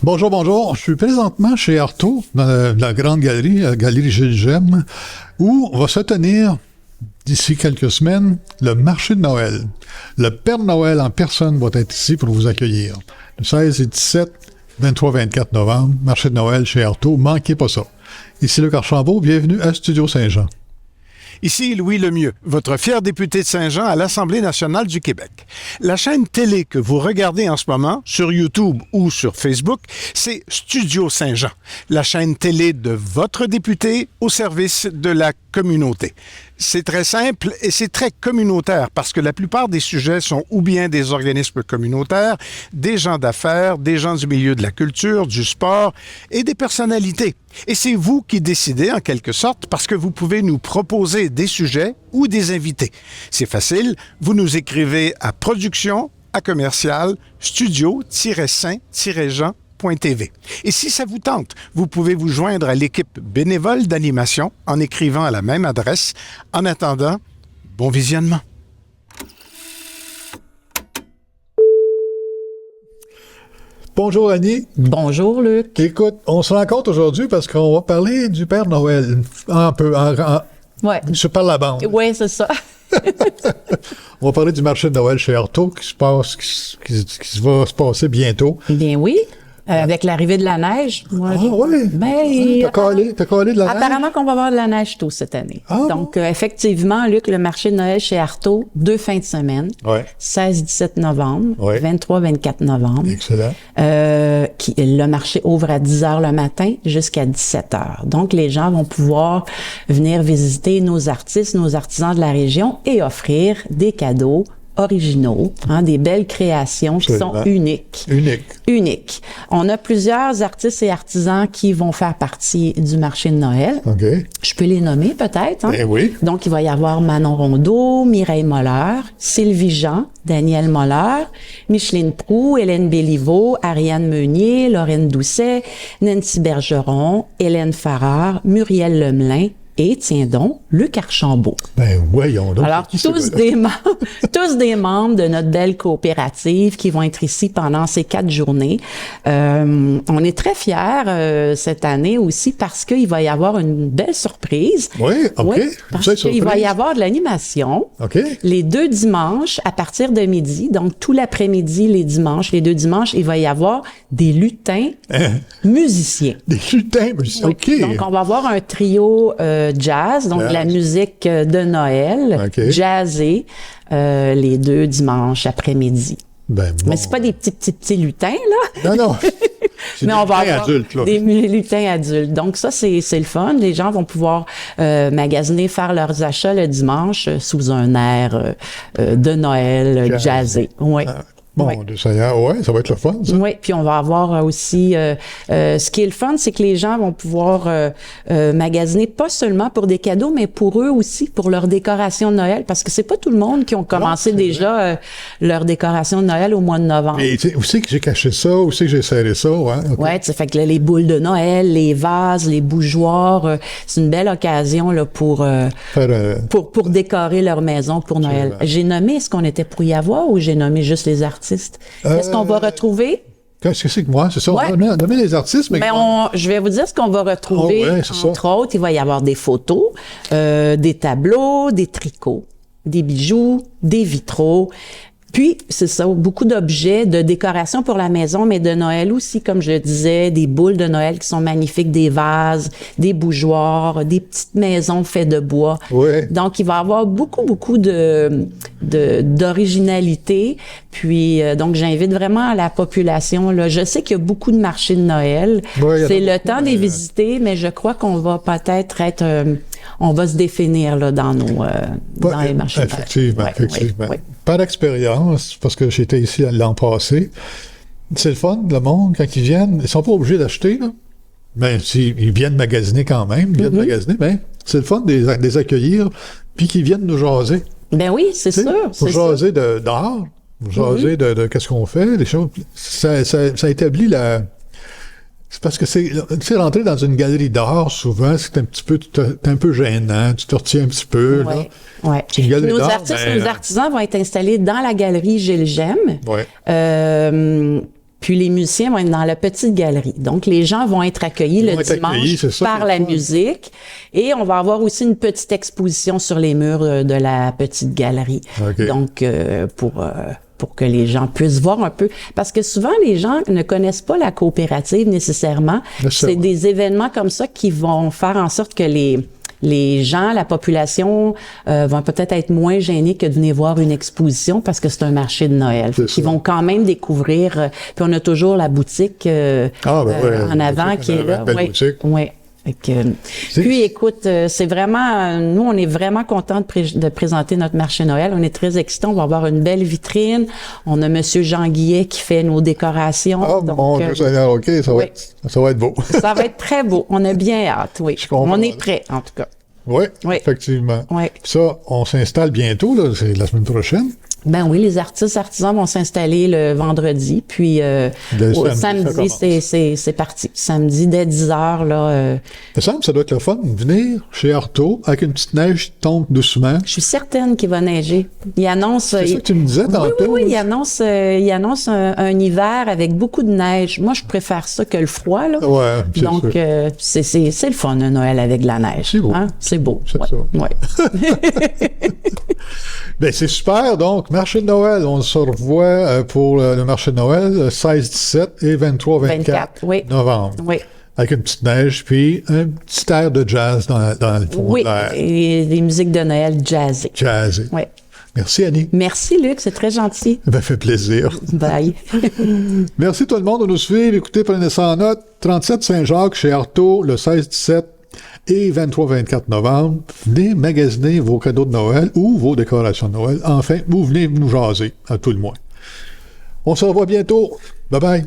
Bonjour, bonjour. Je suis présentement chez Artaud, dans la grande galerie, la galerie Gilles Gemme, où va se tenir, d'ici quelques semaines, le marché de Noël. Le Père Noël en personne va être ici pour vous accueillir. Le 16 et 17, 23-24 novembre, marché de Noël chez Artaud. Manquez pas ça. Ici Luc Archambault, bienvenue à Studio Saint-Jean. Ici Louis Lemieux, votre fier député de Saint-Jean à l'Assemblée nationale du Québec. La chaîne télé que vous regardez en ce moment, sur YouTube ou sur Facebook, c'est Studio Saint-Jean, la chaîne télé de votre député au service de la communauté. C'est très simple et c'est très communautaire parce que la plupart des sujets sont ou bien des organismes communautaires, des gens d'affaires, des gens du milieu de la culture, du sport et des personnalités. Et c'est vous qui décidez en quelque sorte parce que vous pouvez nous proposer des sujets ou des invités. C'est facile, vous nous écrivez à production@studio-saint-jean.tv. Et si ça vous tente, vous pouvez vous joindre à l'équipe bénévole d'animation en écrivant à la même adresse. En attendant, bon visionnement. Bonjour Annie. Bonjour Luc. Écoute, on se rencontre aujourd'hui parce qu'on va parler du Père Noël. Ouais. Par la bande. Oui, c'est ça. On va parler du marché de Noël chez Artaud qui va se passer bientôt. Bien oui. Avec l'arrivée de la neige. Moi, oui. Ben, t'as collé de la neige? Apparemment qu'on va avoir de la neige tôt cette année. Ah, donc, effectivement, Luc, le marché de Noël chez Artaud, 2 fins de semaine. Ouais. 16-17 novembre, ouais. 23-24 novembre. Excellent. Le marché ouvre à 10 h le matin jusqu'à 17 h. Donc, les gens vont pouvoir venir visiter nos artistes, nos artisans de la région et offrir des cadeaux originaux, des belles créations qui sont uniques. Uniques. On a plusieurs artistes et artisans qui vont faire partie du marché de Noël. OK. Je peux les nommer peut-être. Ben oui. Donc, il va y avoir Manon Rondeau, Mireille Moller, Sylvie Jean, Daniel Moller, Micheline Proulx, Hélène Béliveau, Ariane Meunier, Lorraine Doucet, Nancy Bergeron, Hélène Farrar, Muriel Lemelin, et, tiens donc, Luc Archambault. Ben, voyons donc. Alors, tous des membres de notre belle coopérative qui vont être ici pendant ces 4 journées. On est très fiers cette année aussi parce qu'il va y avoir une belle surprise. Oui, OK. Oui, parce qu'il va y avoir de l'animation. OK. Les 2 dimanches à partir de midi, donc tout l'après-midi, les 2 dimanches, il va y avoir des lutins musiciens. Des lutins musiciens, OK. Donc, on va avoir un trio jazz, donc la musique de Noël, jazzée, les 2 dimanches après-midi. Ben, bon. Mais c'est pas des petits lutins, là. Non. C'est mais des on va lutins avoir adultes, là. des lutins adultes. Donc ça, c'est le fun. Les gens vont pouvoir magasiner, faire leurs achats le dimanche sous un air de Noël jazzé. Oui. Bon, ça va être le fun, ça. Oui, puis on va avoir aussi... ce qui est le fun, c'est que les gens vont pouvoir magasiner pas seulement pour des cadeaux, mais pour eux aussi, pour leur décoration de Noël, parce que c'est pas tout le monde qui ont commencé déjà leur décoration de Noël au mois de novembre. Et où c'est que j'ai caché ça? Où c'est que j'ai serré ça? Ouais, okay. Ouais, ça fait que là, les boules de Noël, les vases, les bougeoirs, c'est une belle occasion là pour décorer leur maison pour Noël. J'ai nommé, est-ce qu'on était pour y avoir ou j'ai nommé juste les artistes? Qu'est-ce qu'on va retrouver? Qu'est-ce que c'est que moi? C'est ça, ouais. On va nommer les artistes, mais... je vais vous dire ce qu'on va retrouver. Entre autres, il va y avoir des photos, des tableaux, des tricots, des bijoux, des vitraux. Puis, c'est ça, beaucoup d'objets de décoration pour la maison, mais de Noël aussi, comme je le disais, des boules de Noël qui sont magnifiques, des vases, des bougeoirs, des petites maisons faites de bois. Ouais. Donc, il va y avoir beaucoup d'originalité. Puis, donc, j'invite vraiment la population, là. Je sais qu'il y a beaucoup de marchés de Noël. Ouais, c'est le temps de les visiter, mais je crois qu'on va peut-être être on va se définir là, dans les marchés. Effectivement. Oui. Par expérience, parce que j'étais ici l'an passé, c'est le fun, le monde, quand ils viennent, ils sont pas obligés d'acheter, là. Mais ils viennent magasiner quand même, mais c'est le fun de les accueillir, puis qu'ils viennent nous jaser. Ben oui, c'est sûr. Pour jaser d'art, pour jaser de qu'est-ce qu'on fait, des choses. Ça établit la... C'est parce que tu sais, rentrer dans une galerie d'art, souvent, c'est un peu gênant. Tu te retiens un petit peu, là. Ouais. Nos artistes, nos artisans vont être installés dans la galerie Gilles Gemme. Ouais. Puis les musiciens vont être dans la petite galerie. Donc, les gens vont être accueillis Ils le vont être dimanche accueillis, c'est ça, par c'est la le fun. musique. Et on va avoir aussi une petite exposition sur les murs de la petite galerie. OK. Donc, pour que les gens puissent voir un peu. Parce que souvent, les gens ne connaissent pas la coopérative nécessairement. C'est ça. C'est des événements comme ça qui vont faire en sorte que les gens, la population, vont peut-être être moins gênés que de venir voir une exposition parce que c'est un marché de Noël. C'est Ils ça. vont quand même découvrir. Puis on a toujours la boutique Ouais, en avant boutique, qui est là. belle Ouais, boutique. ouais. Fait que, puis écoute, c'est vraiment, nous on est vraiment contents de présenter notre marché Noël. On est très excités. On va avoir une belle vitrine. On a Monsieur Jean Guillet qui fait nos décorations. Ah, Donc, mon Dieu Seigneur, OK, ça va oui. ça va être beau. ça va être très beau. On a bien hâte, oui. Je comprends. On est prêts, en tout cas. Oui, Oui. effectivement. Oui. Puis ça, on s'installe bientôt, là, c'est la semaine prochaine. Ben oui, les artisans vont s'installer le vendredi, puis au samedi, ça samedi, c'est parti. Samedi, dès 10h, là, Il me semble que ça doit être le fun de venir chez Artaud avec une petite neige qui tombe doucement. je suis certaine qu'il va neiger. Il annonce... C'est ça que tu me disais tantôt. Oui, il annonce un hiver avec beaucoup de neige. Moi, je préfère ça que le froid, là. Ouais, c'est Donc, sûr. c'est le fun, un Noël avec de la neige. C'est beau. Hein? C'est beau. C'est ouais. ça. Ouais. Ben, c'est super. Donc, marché de Noël, on se revoit pour le marché de Noël 16-17 et 23-24 24, oui. novembre. Oui. Avec une petite neige, puis un petit air de jazz dans le fond Oui, de l'air. et des musiques de Noël jazzées. Jazzy. Oui. Merci, Annie. Merci, Luc, c'est très gentil. Ça fait plaisir. Bye. Merci tout le monde de nous suivre. Écoutez, prenez ça en note. 37 Saint-Jacques chez Artaud, le 16-17 et 23-24 novembre. Venez magasiner vos cadeaux de Noël ou vos décorations de Noël. Enfin, vous venez nous jaser, à tout le moins. On se revoit bientôt. Bye-bye.